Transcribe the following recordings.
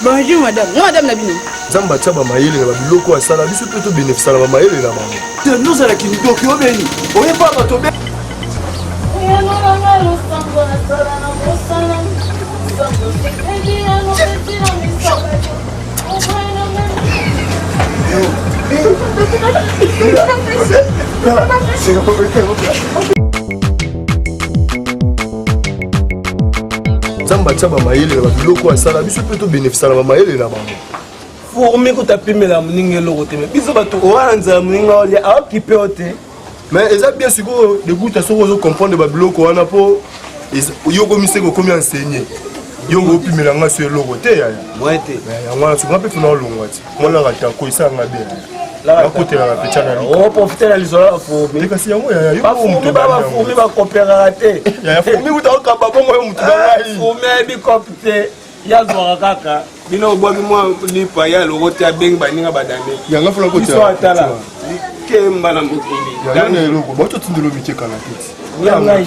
Bonjour madame, madame Nabino. Zamba tchaba maïle na biloko à sala biso peut bénéficier na maïle na bango. Nous ala kingo ki obeni. Oye papa to be. Zamba tchaba maïle na biloko à sala biso peut bénéficier na maïle na bango. Fourmi ko tapimela muninga lokote me biso bato oanza muninga oli a kipe ote. Mais eza bien sûr de goût à ce qu'on comprendre ba biloko wana po yoko miseko komi enseigner. Yongo pimela nga sur lokote ya. Moete. Ya ngwana su ngape funa olongwati. Ngwana ka ta ko isa nga be. La côté la petite na. On profiter la lisola fourmi. Kasi yango ya yo fourmi ba fourmi ba coopérer te. Ya fourmi uta ka ba bongo yo mutu ngai. Fourmi bi copte ya zwa kaka. Bino obwaki mwa lipa ya lokote ya bengi baninga badame. Yanga funa ko so atala. Kemba na mukili. Yanga loko bato tindelo micheka na kiti. Yanga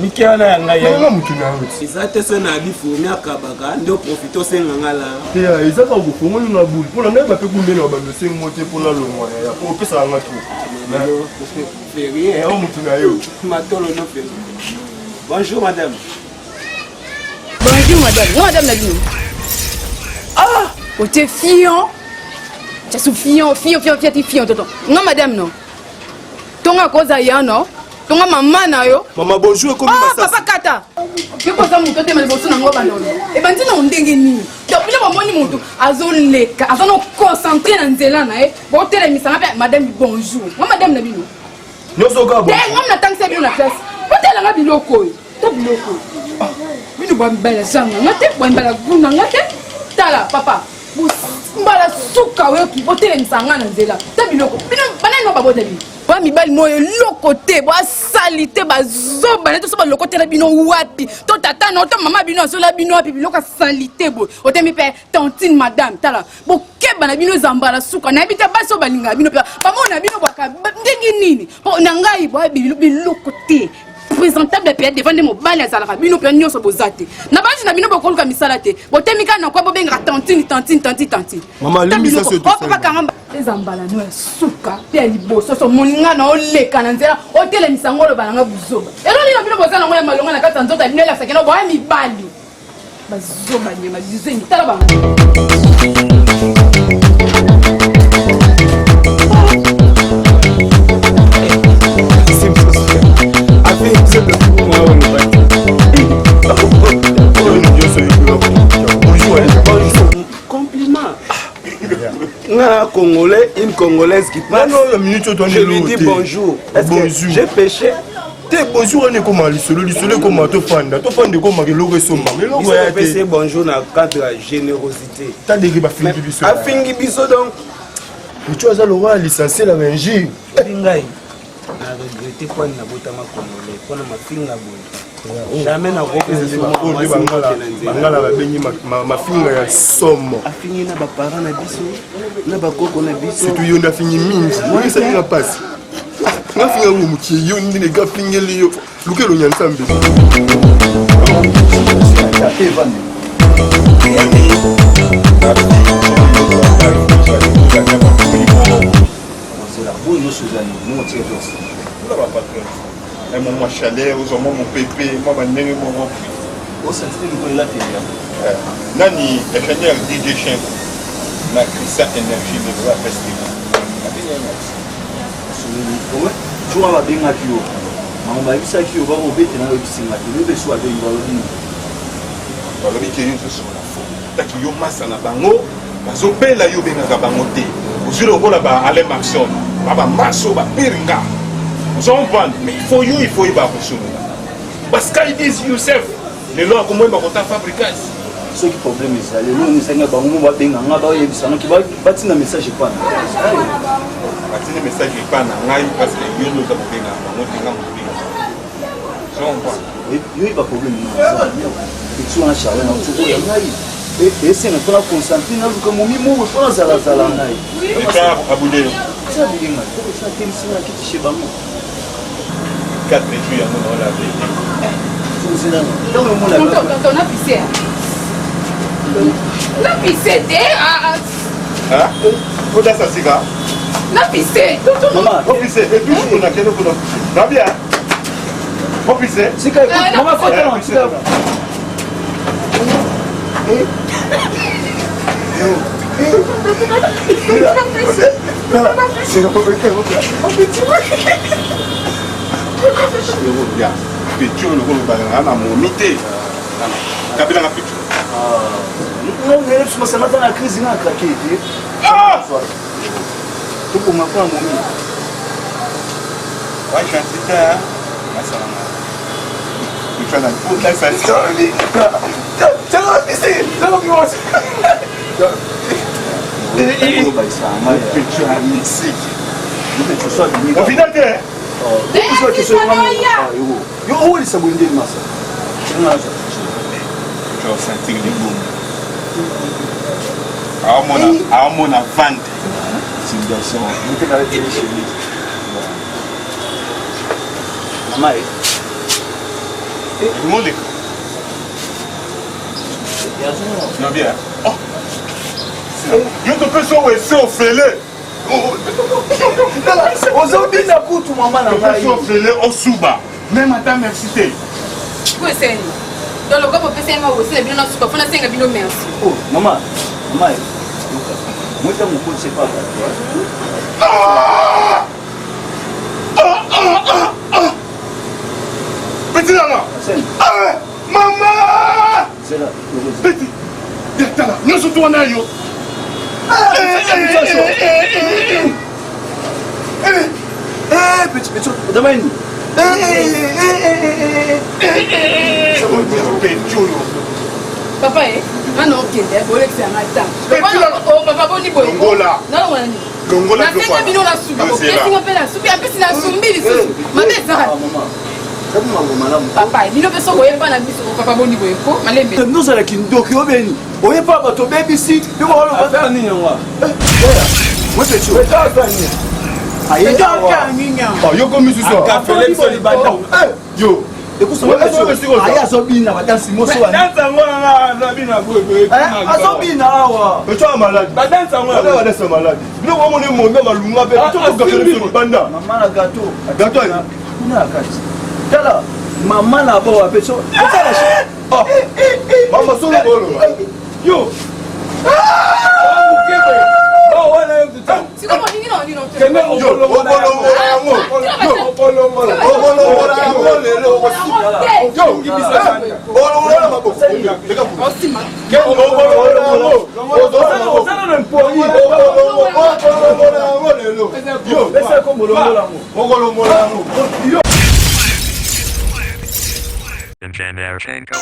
Mikela yanga ya. Yanga mutu na wuti. Izate se na bi fourmi akabaka ndo profito se ngala. Ya izaka go fongo na buli. Pona na ba pe kumbe na ba se ngote pona longwa ya. Ko pesa nga tu. Férié. Ya mutu na yo. Matolo no fe. Bonjour madame. Bonjour madame, madame Nabino. Ah, oh t'es fiant. Tu es fiant, tonton. Non madame non. Tonga koza ya non. Tonga mama na yo. Mama bonjour comme ça. Ah papa kata. Yo koza muto te maliboso na ngoba non. E bandi na ndenge nini. Donc bila bomoni muto azoleka, azono concentrer na nzela na bo tele misanga pe madame bonjour. Moi madame Nabino. Nyoso ka bon. Te ngom na tangse bi na classe. Bo tele nga biloko. To biloko. Bino bambala zanga ngate, bambala guna ngate. Tala papa. Mbala suka we ki botele misanga na nzela. Ta biloko. Bino banani no babota bi. Ba mibali moyo lokote ba salite ba zoba na to so ba lokote na bino wapi. To tata no to mama bino so la bino wapi biloko salite bo. O te mi pe tantine madame tala. Bo keba na bino zambala suka na bita ba so balinga bino pe. Ba mona bino bwaka ndenge nini. Po na ngai bo biloko te. Présentable pe devant mo bala zalaka bino pe nyoso bozate na banji na bino bokoluka misala te botemika na kwa bobenga tantine mama limisa so to papa kanga ezambala no suka pe liboso so moninga na oleka na nzela otele misangolo balanga buzoba elo lino bino bozana ngoya malonga na kata nzota bino la sakena bo mibali bazoba nyama zizengi tala ba Compliment. Un Congolais, une Congolaise qui passe. Je lui dis bonjour. Bonjour. J'ai péché. Bonjour, on est comme le comme to fanda comme le somma. Mais bonjour dans le cadre de générosité. T'as des riba fingi biso. A fingi biso donc. Tu as le roi licencié la vengie. Bingai. Na regretté quoi na botama congolais, pour ma finga bonne. Jamais na bangala babengi ma finga ya somo. A fingi na ba parents na biso, na ba koko na biso. Surtout yo na fingi mingi. Oui, ça na passe. Na finga ngo mutie yo ndine ga fingeli yo. Lukelo nyansambe. Mon chalet, mon pépé, mon Nani, ingénieur DJ Chen, na Christian Énergie de la festival. Tu vois la binga qui est on va essayer de voir au bête dans le cinéma. Nous devons soit de Ivaloni. Valori qui est sur la faute. T'as qui yo massa na bango, bazo bela yo benga ka bango te. Ozuri okola ba ale Maxon, ba maso ba piringa. Vous en parlez, mais il faut y avoir parce qu'ils disent Youssef, les lois comment ils vont fabriquer. Ce qui est problème, c'est que nous sommes qui va bâtir un message pas. Bâtir un message pas parce que nous avons il y a pas problème. Et tu as un charlot, tu vois, et c'est un peu la Constantine, comme on dit, moi, je pense à la Zalana. Et ça, Aboudé. Ça, c'est bien. Ça, c'est bien. 4 jours, on a On a pissé. On a pissé. Hein? Faut dire ça, cigare. On a pissé. Maman, Faut pisser. Et puis, on a quel autre? Va bien. Faut pisser. c'est quoi? Maman, faut attendre. Ya, picture le gros bagage, on a momité. Kabila na picture. Non, mais je ça m'a dans la crise, il a craqué. Tout pour ma femme, mon Ouais, je suis un petit peu, hein. Tu fais la peau, là, ça se termine. C'est là, ici. C'est là, picture à Mexique. Au final, t'es. Yo, où est-ce que vous avez dit ça? Tu vas sentir les boum. À mon vente. Civilisation. Vous êtes arrêté chez lui. Maman, Tout le monde est. Non, bien. Oh! Yo, tu peux sauver ça au fêlé. aujourd'hui, n'a pas tout maman Tu peux sauver au souba. Même à ta merci. Dans le groupe, on peut faire aussi les bilans de soupe. On a 5 bilans merci. Oh, maman, moi, je ne sais pas. Petit là. Maman! C'est là. Petit. Viens là. Nous sommes tous en aïe. Petit, demain. Papa, ah non, ok, bon, c'est un matin. Oh, papa, bon, niveau. Longola. Non, non, Longola. na senga bino na suka ko pesinga pe na suka apesi na sumbi lisusu mabeza papa bino pe soko yeba na biso papa boni boyeko malembe nozalaki ndoki obeni oyeba bato bebisi biko oloba nini yango yo azobina badansi moso azobina awa mama na gato kuna na kati tala mama na bo apeso yo Generchenko.